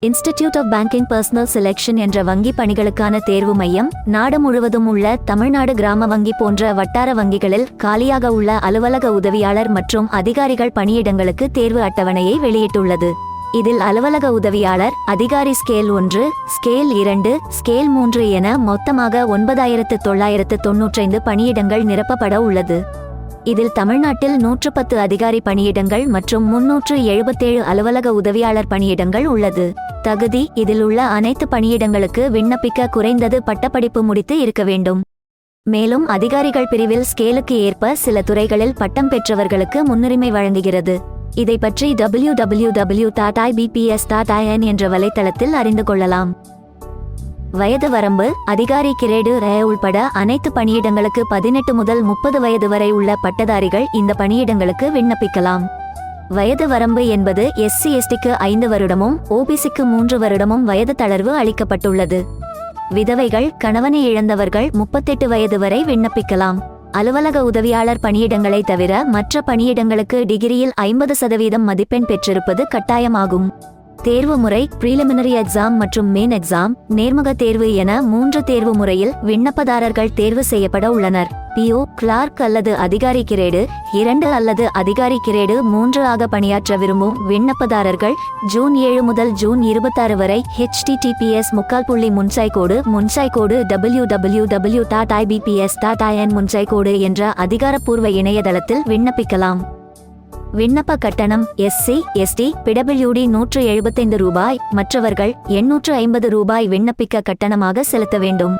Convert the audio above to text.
Institute of banking personnel selection என்ற வங்கி பணிகளுக்கான தேர்வு மையம் நாடு முழுவதும் உள்ள தமிழ்நாடு கிராம வங்கி போன்ற வட்டார வங்கிகளில் காலியாக உள்ள அலுவலக உதவியாளர் மற்றும் அதிகாரிகள் பணியிடங்களுக்கு தேர்வு அட்டவணையை வெளியிட்டுள்ளது. இதில் அலுவலக உதவியாளர், அதிகாரி ஸ்கேல் 1, ஸ்கேல் 2, ஸ்கேல் 3 என மொத்தமாக 9995 பணியிடங்கள் நிரப்பப்பட உள்ளது. இதில் தமிழ்நாட்டில் 110 அதிகாரி பணியிடங்கள் மற்றும் 377 அலுவலக உதவியாளர் பணியிடங்கள் உள்ளது. தகுதி: இதில் உள்ள அனைத்து பணியிடங்களுக்கு விண்ணப்பிக்க குறைந்தது பட்டப்படிப்பு முடித்து இருக்க வேண்டும். மேலும் அதிகாரிகள் பிரிவில் ஸ்கேலுக்கு ஏற்ப சில துறைகளில் பட்டம் பெற்றவர்களுக்கு முன்னுரிமை வழங்குகிறது. இதை பற்றி www.ibps.in என்ற வலைத்தளத்தில் அறிந்து கொள்ளலாம். வயது வரம்பு: அதிகாரி கிரேடு ரே உள்பட அனைத்து பணியிடங்களுக்கு 18 முதல் 30 வயது வரை உள்ள பட்டதாரிகள் இந்த பணியிடங்களுக்கு விண்ணப்பிக்கலாம். வயது வரம்பு என்பது SC/STக்கு 5 வருடமும் OBCக்கு 3 வருடமும் வயது தளர்வு அளிக்கப்பட்டுள்ளது. விதவைகள், கணவனை இழந்தவர்கள் 38 வயது வரை விண்ணப்பிக்கலாம். அலுவலக உதவியாளர் பணியிடங்களை தவிர மற்ற பணியிடங்களுக்கு டிகிரியில் 50% மதிப்பெண் பெற்றிருப்பது கட்டாயமாகும். தேர்வு முறை: ப்ரீலிமினரி எக்ஸாம் மற்றும் மெயின் எக்ஸாம், நேர்முக தேர்வு என 3 தேர்வு முறையில் விண்ணப்பதாரர்கள் தேர்வு செய்யப்பட உள்ளனர். PO, கிளார்க் அல்லது அதிகாரி கிரேடு 2 அல்லது அதிகாரி கிரேடு 3 ஆக பணியாற்ற விரும்பும் விண்ணப்பதாரர்கள் ஜூன் 7 முதல் ஜூன் 26 வரை https://முன்சாய்கோடு www.ibps.in என்ற அதிகாரப்பூர்வ இணையதளத்தில் விண்ணப்பிக்கலாம். விண்ணப்ப கட்டணம்: SC, ST, PWD ₹175, மற்றவர்கள் ₹850 விண்ணப்பிக்க கட்டணமாக செலுத்த வேண்டும்.